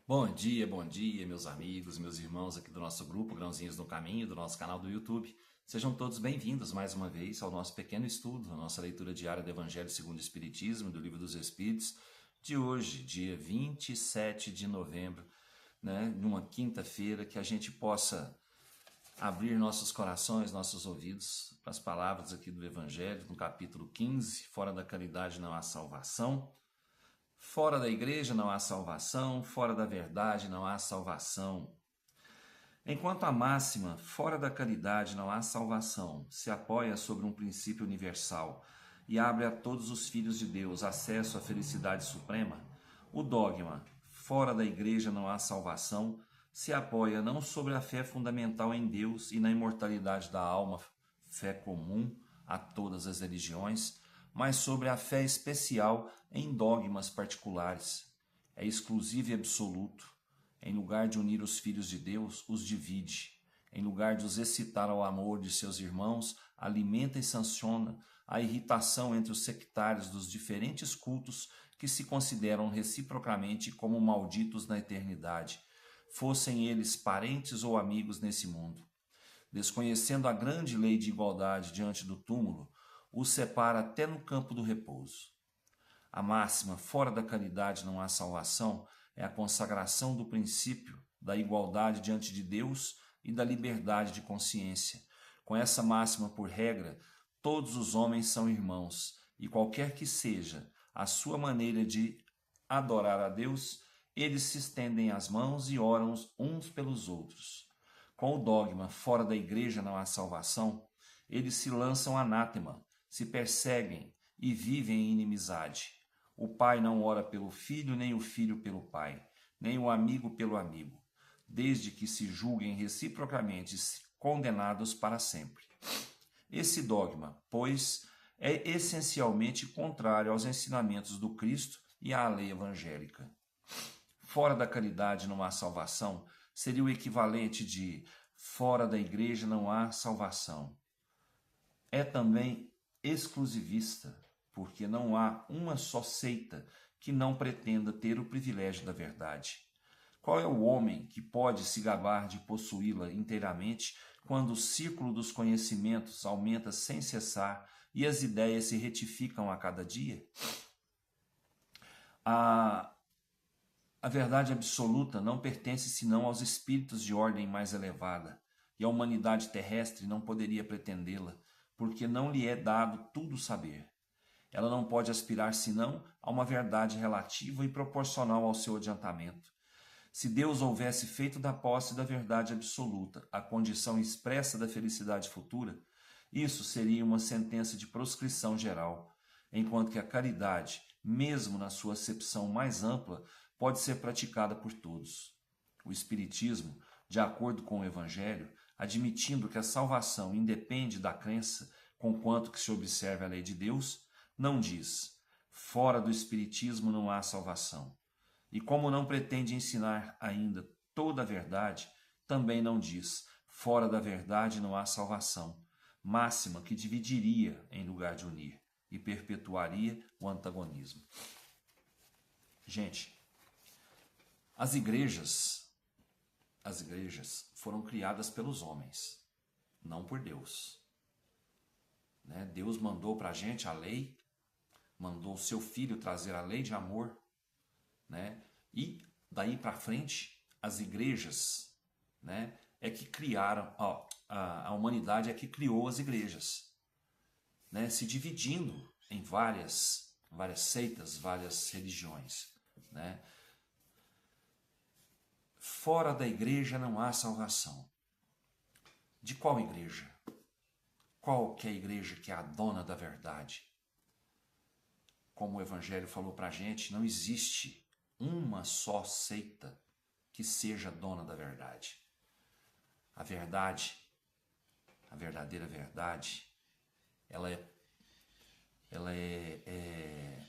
Bom dia, meus amigos, meus irmãos aqui do nosso grupo Grãozinhos no Caminho, do nosso canal do YouTube. Sejam todos bem-vindos mais uma vez ao nosso pequeno estudo, a nossa leitura diária do Evangelho segundo o Espiritismo, do Livro dos Espíritos, de hoje, dia 27 de novembro, numa quinta-feira, que a gente possa abrir nossos corações, nossos ouvidos para as palavras aqui do Evangelho, no capítulo 15, fora da caridade não há salvação. Fora da igreja não há salvação, fora da verdade não há salvação. Enquanto a máxima, fora da caridade não há salvação, se apoia sobre um princípio universal e abre a todos os filhos de Deus acesso à felicidade suprema, o dogma, fora da igreja não há salvação, se apoia não sobre a fé fundamental em Deus e na imortalidade da alma, fé comum a todas as religiões, mas sobre a fé especial em dogmas particulares. É exclusivo e absoluto. Em lugar de unir os filhos de Deus, os divide. Em lugar de os excitar ao amor de seus irmãos, alimenta e sanciona a irritação entre os sectários dos diferentes cultos que se consideram reciprocamente como malditos na eternidade, fossem eles parentes ou amigos nesse mundo. Desconhecendo a grande lei de igualdade diante do túmulo, os separa até no campo do repouso. A máxima, fora da caridade não há salvação, é a consagração do princípio da igualdade diante de Deus e da liberdade de consciência. Com essa máxima por regra, todos os homens são irmãos, e qualquer que seja a sua maneira de adorar a Deus, eles se estendem as mãos e oram uns pelos outros. Com o dogma, fora da igreja não há salvação, eles se lançam anátema, se perseguem e vivem em inimizade. O pai não ora pelo filho, nem o filho pelo pai, nem o amigo pelo amigo, desde que se julguem reciprocamente condenados para sempre. Esse dogma, pois, é essencialmente contrário aos ensinamentos do Cristo e à lei evangélica. Fora da caridade não há salvação seria o equivalente de fora da igreja não há salvação. É também exclusivista, porque não há uma só seita que não pretenda ter o privilégio da verdade. Qual é o homem que pode se gabar de possuí-la inteiramente quando o círculo dos conhecimentos aumenta sem cessar e as ideias se retificam a cada dia? A verdade absoluta não pertence senão aos espíritos de ordem mais elevada, e a humanidade terrestre não poderia pretendê-la, porque não lhe é dado tudo saber. Ela não pode aspirar senão a uma verdade relativa e proporcional ao seu adiantamento. Se Deus houvesse feito da posse da verdade absoluta a condição expressa da felicidade futura, isso seria uma sentença de proscrição geral, enquanto que a caridade, mesmo na sua acepção mais ampla, pode ser praticada por todos. O Espiritismo, de acordo com o Evangelho, admitindo que a salvação independe da crença, conquanto que se observe a lei de Deus, não diz, fora do Espiritismo não há salvação. E como não pretende ensinar ainda toda a verdade, também não diz, fora da verdade não há salvação, máxima que dividiria em lugar de unir e perpetuaria o antagonismo. Gente, as igrejas foram criadas pelos homens, não por Deus. Deus mandou para a gente a lei, mandou o seu filho trazer a lei de amor, e daí para frente as igrejas é que criaram, a humanidade é que criou as igrejas, se dividindo em várias seitas, várias religiões. Fora da igreja não há salvação. De qual igreja? Qual que é a igreja que é a dona da verdade? Como o Evangelho falou para a gente, não existe uma só seita que seja dona da verdade. A verdade, a verdadeira verdade, ela é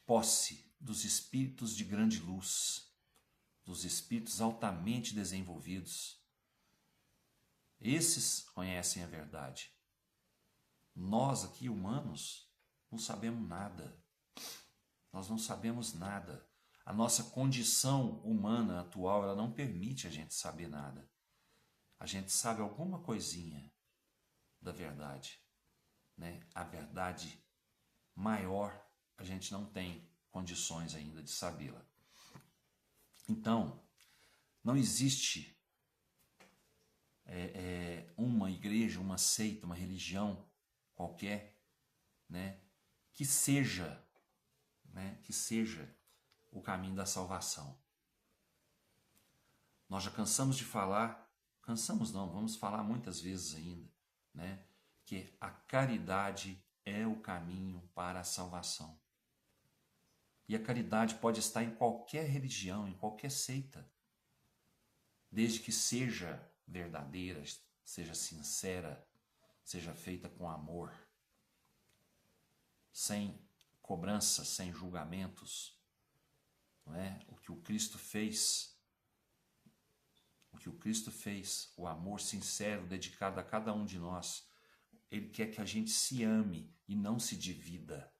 posse dos espíritos de grande luz, dos espíritos altamente desenvolvidos. Esses conhecem a verdade. Nós aqui, humanos, não sabemos nada. Nós não sabemos nada. A nossa condição humana atual, ela não permite a gente saber nada. A gente sabe alguma coisinha da verdade, né? A verdade maior, a gente não tem condições ainda de sabê-la. Então, não existe uma igreja, uma seita, uma religião qualquer, né, que seja o caminho da salvação. Nós já cansamos de falar, cansamos não, vamos falar muitas vezes ainda, né, que a caridade é o caminho para a salvação. E a caridade pode estar em qualquer religião, em qualquer seita, desde que seja verdadeira, seja sincera, seja feita com amor, sem cobrança, sem julgamentos. Não é? O que o Cristo fez, o amor sincero, dedicado a cada um de nós, Ele quer que a gente se ame e não se divida.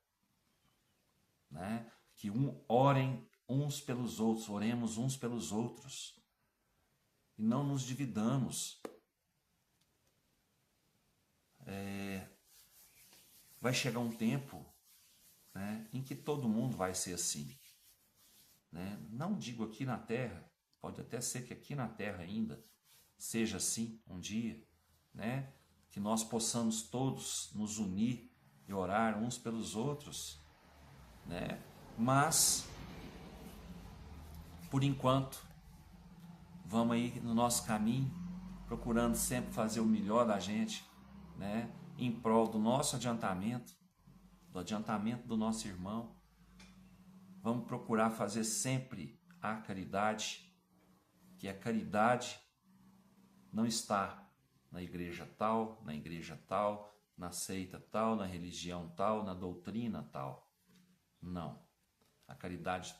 Né? Que orem uns pelos outros, oremos uns pelos outros. E não nos dividamos. Vai chegar um tempo, né, em que todo mundo vai ser assim. Né? Não digo aqui na Terra, pode até ser que aqui na Terra ainda seja assim um dia, né? Que nós possamos todos nos unir e orar uns pelos outros, né? Mas, por enquanto, vamos aí no nosso caminho, procurando sempre fazer o melhor da gente, né? Em prol do nosso adiantamento, do adiantamento do nosso irmão. Vamos procurar fazer sempre a caridade, que a caridade não está na igreja tal, na seita tal, na religião tal, na doutrina tal. Não. A caridade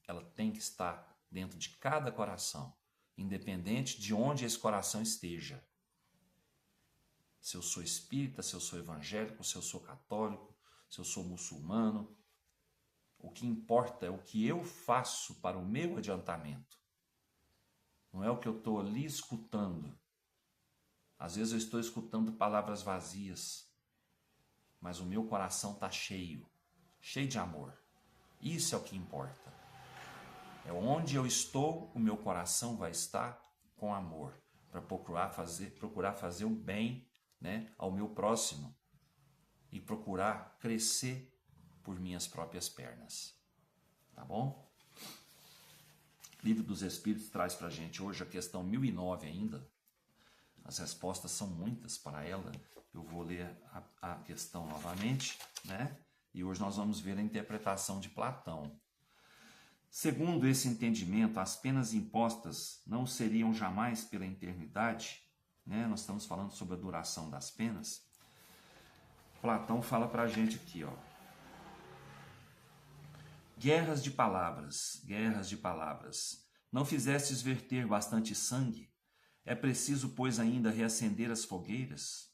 ela tem que estar dentro de cada coração, independente de onde esse coração esteja. Se eu sou espírita, se eu sou evangélico, se eu sou católico, se eu sou muçulmano, o que importa é o que eu faço para o meu adiantamento. Não é o que eu estou ali escutando. Às vezes eu estou escutando palavras vazias, mas o meu coração está cheio de amor. Isso é o que importa. É onde eu estou, o meu coração vai estar com amor, para procurar fazer o bem, né, ao meu próximo e procurar crescer por minhas próprias pernas. Tá bom? Livro dos Espíritos traz para a gente hoje a questão 1009 ainda. As respostas são muitas para ela. Eu vou ler a questão novamente, né? E hoje nós vamos ver a interpretação de Platão. Segundo esse entendimento, as penas impostas não seriam jamais pela eternidade, né? Nós estamos falando sobre a duração das penas. Platão fala para a gente aqui, ó. Guerras de palavras. Não fizestes verter bastante sangue? É preciso, pois, ainda reacender as fogueiras?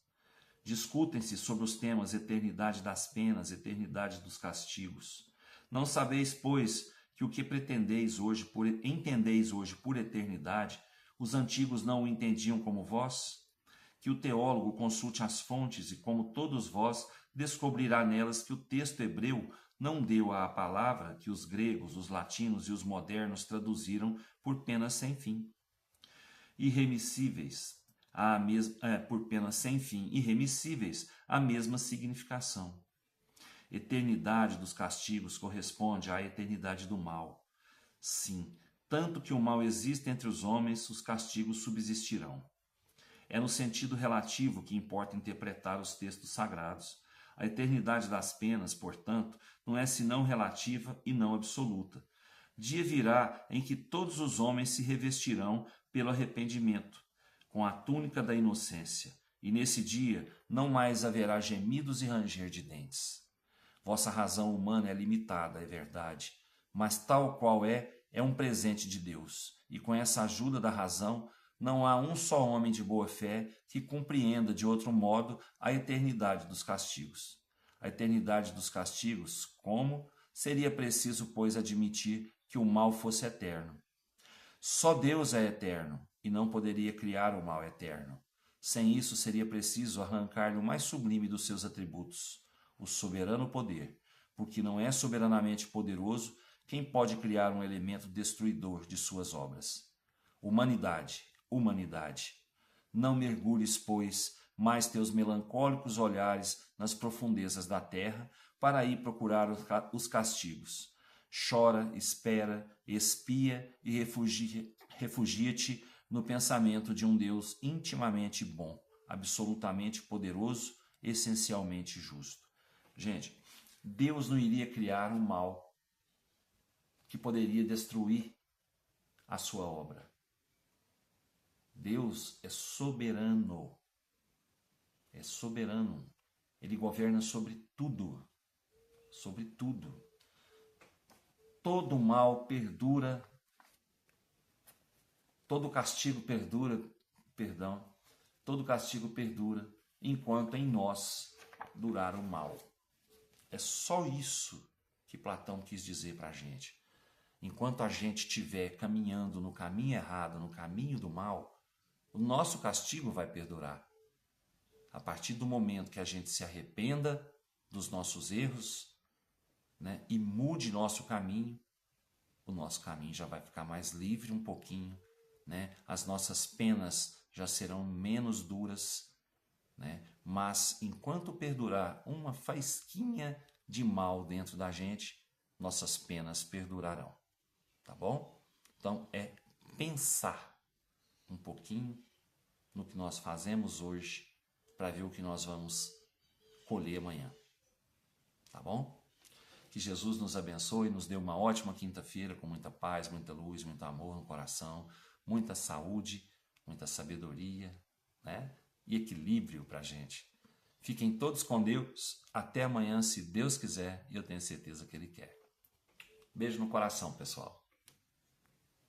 Discutem-se sobre os temas eternidade das penas, eternidade dos castigos. Não sabeis, pois, que o que entendeis hoje por eternidade, os antigos não o entendiam como vós? Que o teólogo consulte as fontes e, como todos vós, descobrirá nelas que o texto hebreu não deu à palavra que os gregos, os latinos e os modernos traduziram por penas sem fim. Irremissíveis, a mesma significação. Eternidade dos castigos corresponde à eternidade do mal. Sim, tanto que o mal existe entre os homens, os castigos subsistirão. É no sentido relativo que importa interpretar os textos sagrados. A eternidade das penas, portanto, não é senão relativa e não absoluta. Dia virá em que todos os homens se revestirão pelo arrependimento, com a túnica da inocência, e nesse dia não mais haverá gemidos e ranger de dentes. Vossa razão humana é limitada, é verdade, mas tal qual é um presente de Deus, e com essa ajuda da razão, não há um só homem de boa fé que compreenda de outro modo a eternidade dos castigos. A eternidade dos castigos, como? Seria preciso, pois, admitir que o mal fosse eterno. Só Deus é eterno e não poderia criar o mal eterno. Sem isso, seria preciso arrancar-lhe o mais sublime dos seus atributos, o soberano poder, porque não é soberanamente poderoso quem pode criar um elemento destruidor de suas obras. Humanidade, não mergulhes, pois, mais teus melancólicos olhares nas profundezas da terra para aí procurar os castigos. Chora, espera, expia e refugia-te no pensamento de um Deus intimamente bom, absolutamente poderoso, essencialmente justo. Gente, Deus não iria criar um mal que poderia destruir a sua obra. Deus é soberano. É soberano. Ele governa sobre tudo. Sobre tudo. Todo mal perdura. Todo castigo perdura, todo castigo perdura enquanto em nós durar o mal. É só isso que Platão quis dizer para a gente. Enquanto a gente estiver caminhando no caminho errado, no caminho do mal, o nosso castigo vai perdurar. A partir do momento que a gente se arrependa dos nossos erros, né, e mude nosso caminho, o nosso caminho já vai ficar mais livre um pouquinho, né? As nossas penas já serão menos duras, né? Mas enquanto perdurar uma faísquinha de mal dentro da gente, nossas penas perdurarão, tá bom? Então é pensar um pouquinho no que nós fazemos hoje para ver o que nós vamos colher amanhã, tá bom? Que Jesus nos abençoe e nos dê uma ótima quinta-feira com muita paz, muita luz, muito amor no coração, muita saúde, muita sabedoria, né? E equilíbrio para a gente. Fiquem todos com Deus. Até amanhã, se Deus quiser, e eu tenho certeza que Ele quer. Beijo no coração, pessoal.